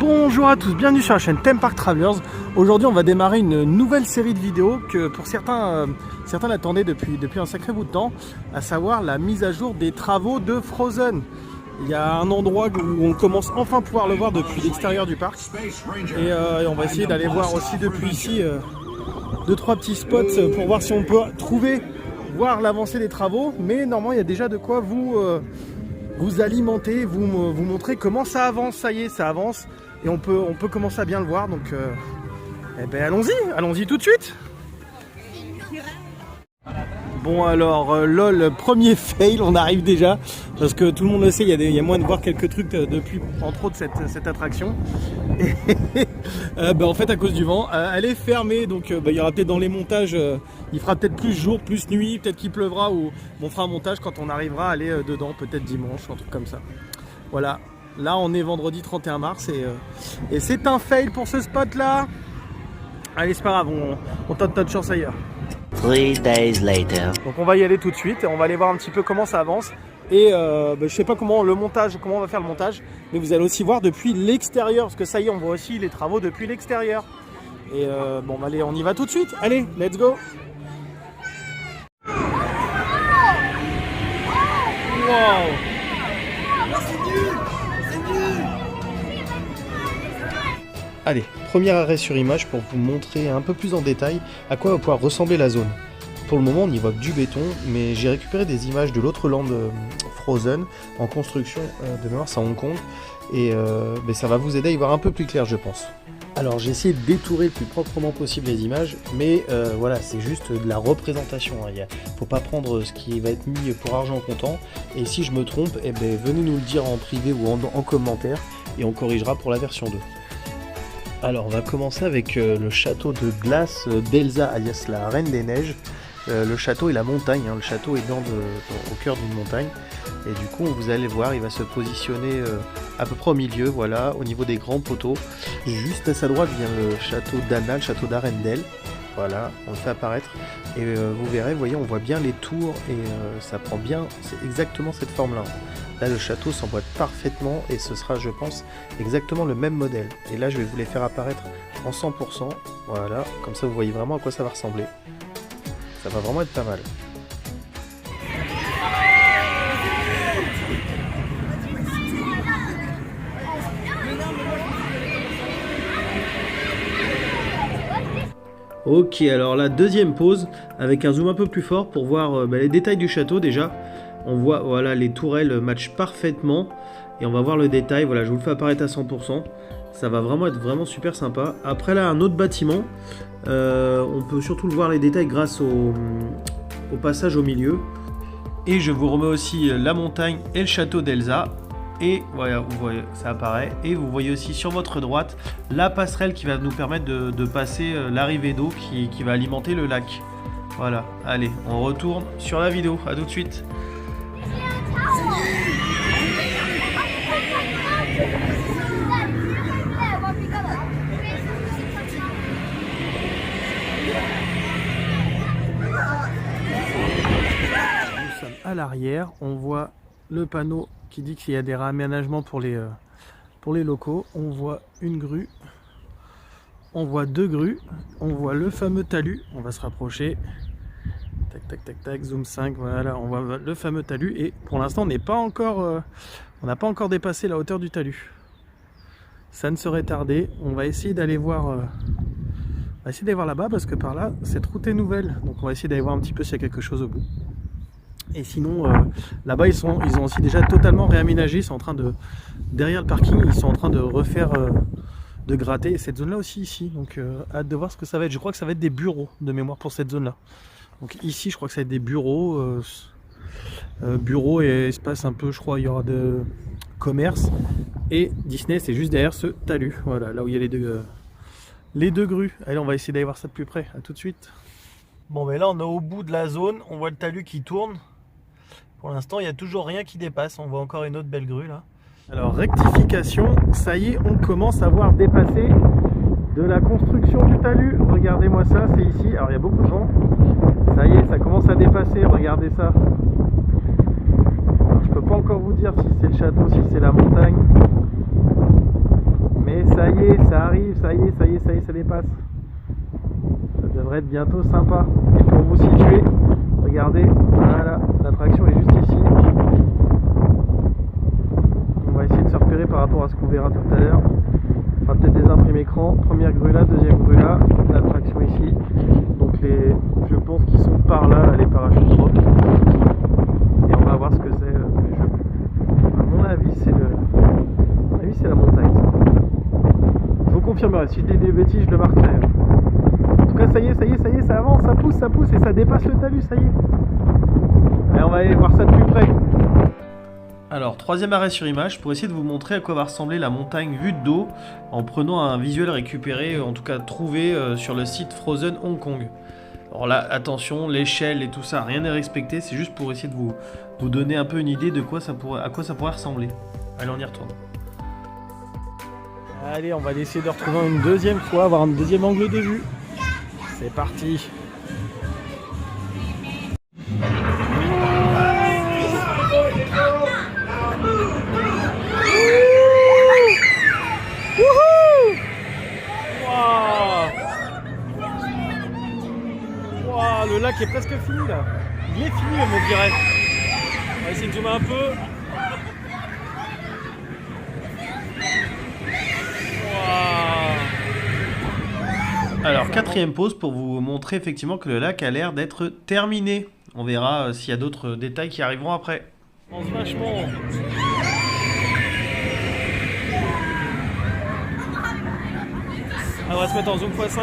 Bonjour à tous, bienvenue sur la chaîne Theme Park Travelers. Aujourd'hui on va démarrer une nouvelle série de vidéos que pour certains l'attendaient depuis un sacré bout de temps, à savoir la mise à jour des travaux de Frozen. Il y a un endroit où on commence enfin à pouvoir le voir depuis l'extérieur du parc et on va essayer d'aller voir aussi depuis ici 2-3 petits spots pour voir si on peut voir l'avancée des travaux, mais normalement il y a déjà de quoi vous alimenter, vous montrer comment ça avance. Ça y est, ça avance et on peut commencer à bien le voir, donc eh ben allons-y tout de suite. Bon alors lol, premier fail, on arrive déjà parce que tout le monde le sait, il y a moyen de voir quelques trucs depuis entre autres cette attraction et en fait à cause du vent elle est fermée, donc il y aura peut-être dans les montages, il fera peut-être plus jour, plus nuit, peut-être qu'il pleuvra ou on fera un montage quand on arrivera à aller dedans, peut-être dimanche, un truc comme ça. Voilà, là on est vendredi 31 mars et c'est un fail pour ce spot là. Allez, c'est pas grave, on tente notre chance ailleurs. 3 days later. Donc on va y aller tout de suite et on va aller voir un petit peu comment ça avance. Et je sais pas comment on va faire le montage, mais vous allez aussi voir depuis l'extérieur, parce que ça y est, on voit aussi les travaux depuis l'extérieur. Et bon, allez, on y va tout de suite. Allez, let's go. Wow. Allez, premier arrêt sur image pour vous montrer un peu plus en détail à quoi va pouvoir ressembler la zone. Pour le moment on n'y voit que du béton, mais j'ai récupéré des images de l'autre land Frozen en construction de mémoire, c'est à Hong Kong, et ça va vous aider à y voir un peu plus clair, je pense. Alors j'ai essayé de détourer le plus proprement possible les images, mais voilà, c'est juste de la représentation, hein. Il ne faut pas prendre ce qui va être mis pour argent comptant, et si je me trompe, venez nous le dire en privé ou en commentaire, et on corrigera pour la version 2. Alors on va commencer avec le château de glace d'Elsa, alias la Reine des Neiges. Le château et la montagne, hein. Le château est au cœur d'une montagne. Et du coup, vous allez voir, il va se positionner à peu près au milieu, voilà, au niveau des grands poteaux. Et juste à sa droite vient le château d'Anna, le château d'Arendelle. Voilà, on le fait apparaître. Et vous verrez, vous voyez, on voit bien les tours et ça prend bien, c'est exactement cette forme-là. Là, le château s'emboîte parfaitement et ce sera, je pense, exactement le même modèle. Et là, je vais vous les faire apparaître en 100%. Voilà, comme ça, vous voyez vraiment à quoi ça va ressembler. Ça va vraiment être pas mal. Ok, alors la deuxième pause avec un zoom un peu plus fort pour voir les détails du château déjà. On voit, voilà, les tourelles matchent parfaitement et on va voir le détail. Voilà, je vous le fais apparaître à 100%. Ça va vraiment être vraiment super sympa. Après là, un autre bâtiment. On peut surtout le voir les détails grâce au passage au milieu. Et je vous remets aussi la montagne et le château d'Elsa. Et voilà, vous voyez, ça apparaît. Et vous voyez aussi sur votre droite la passerelle qui va nous permettre de passer l'arrivée d'eau qui va alimenter le lac. Voilà, allez, on retourne sur la vidéo. À tout de suite. Nous sommes à l'arrière, on voit le panneau qui dit qu'il y a des réaménagements pour les locaux. On voit une grue, on voit deux grues, on voit le fameux talus, on va se rapprocher. Tac tac tac tac, zoom 5, voilà, on voit le fameux talus et pour l'instant on n'a pas encore dépassé la hauteur du talus. Ça ne serait tardé, on va essayer d'aller voir là-bas parce que par là cette route est nouvelle, donc on va essayer d'aller voir un petit peu s'il y a quelque chose au bout. Et sinon là-bas ils ont aussi déjà totalement réaménagé, ils sont en train de, derrière le parking, ils sont en train de refaire, de gratter cette zone là aussi ici, donc hâte de voir ce que ça va être. Je crois que ça va être des bureaux de mémoire pour cette zone là. Donc ici je crois que ça va être des bureaux, bureaux et espace un peu, je crois il y aura de commerce, et Disney c'est juste derrière ce talus, voilà, là où il y a les deux grues. Allez, on va essayer d'aller voir ça de plus près, à tout de suite. Bon mais là on est au bout de la zone, on voit le talus qui tourne. Pour l'instant il n'y a toujours rien qui dépasse, on voit encore une autre belle grue là. Alors rectification, ça y est, on commence à voir dépasser de la construction du talus. Regardez-moi ça, c'est ici, alors il y a beaucoup de vent. Ça y est, ça commence à dépasser, regardez ça. Alors, je peux pas encore vous dire si c'est le château, si c'est la montagne. Mais ça ça y est, ça arrive, ça y est, ça y est, ça y est, ça dépasse. Ça devrait être bientôt sympa. Et pour vous situer, regardez, voilà, l'attraction est juste ici. On va essayer de se repérer par rapport à ce qu'on verra tout à l'heure. On fera peut-être des imprimes écran. Première grue là, deuxième grue là, l'attraction ici. Donc je pense qu'ils sont par là, les parachutes drop. Et on va voir ce que c'est le jeu. À mon avis, c'est la montagne. Je vous confirmerai. Si je dis des bêtises, je le marquerai. En tout cas, ça y est, ça avance, ça pousse et ça dépasse le talus, ça y est. Allez, on va aller voir ça de plus près. Alors, troisième arrêt sur image pour essayer de vous montrer à quoi va ressembler la montagne vue de dos en prenant un visuel récupéré, en tout cas trouvé sur le site Frozen Hong Kong. Alors là, attention, l'échelle et tout ça, rien n'est respecté, c'est juste pour essayer de vous donner un peu une idée de à quoi ça pourrait ressembler. Allez, on y retourne. Allez, on va essayer de retrouver une deuxième fois, avoir un deuxième angle de vue. C'est parti. Le lac est presque fini là. Il est fini, on dirait. On va essayer de zoomer un peu. Wow. Alors, quatrième pause pour vous montrer effectivement que le lac a l'air d'être terminé. On verra s'il y a d'autres détails qui arriveront après. On avance vachement. On va se mettre en zoom x5.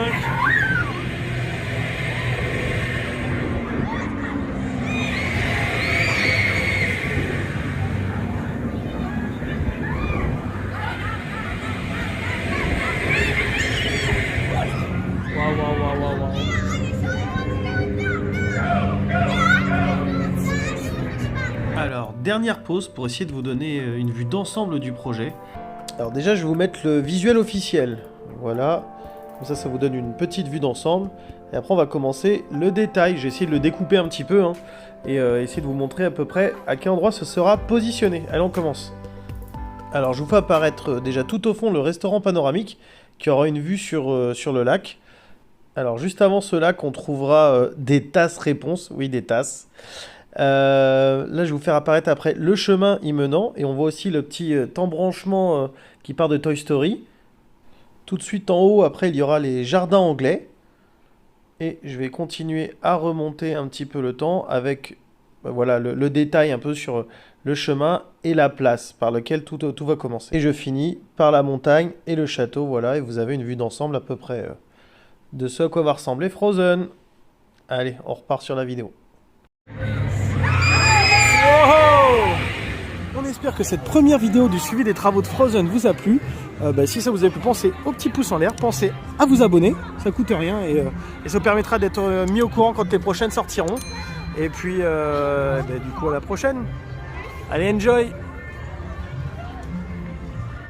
Alors, dernière pause pour essayer de vous donner une vue d'ensemble du projet. Alors déjà, je vais vous mettre le visuel officiel. Voilà, comme ça vous donne une petite vue d'ensemble. Et après, on va commencer le détail. J'ai essayé de le découper un petit peu et essayer de vous montrer à peu près à quel endroit ce sera positionné. Allez, on commence. Alors, je vous fais apparaître déjà tout au fond le restaurant panoramique qui aura une vue sur le lac. Alors, juste avant ce lac, on trouvera des tasses réponses. Oui, des tasses. Là, je vais vous faire apparaître après le chemin y menant. Et on voit aussi le petit embranchement qui part de Toy Story. Tout de suite en haut, après, il y aura les jardins anglais. Et je vais continuer à remonter un petit peu le temps avec voilà, le détail un peu sur le chemin et la place par laquelle tout va commencer. Et je finis par la montagne et le château. Voilà, et vous avez une vue d'ensemble à peu près de ce à quoi va ressembler Frozen. Allez, on repart sur la vidéo. On espère que cette première vidéo du suivi des travaux de Frozen vous a plu. Si ça vous a plu, pensez au petit pouce en l'air, pensez à vous abonner, ça coûte rien et ça vous permettra d'être mis au courant quand les prochaines sortiront. Et puis du coup à la prochaine. Allez, enjoy!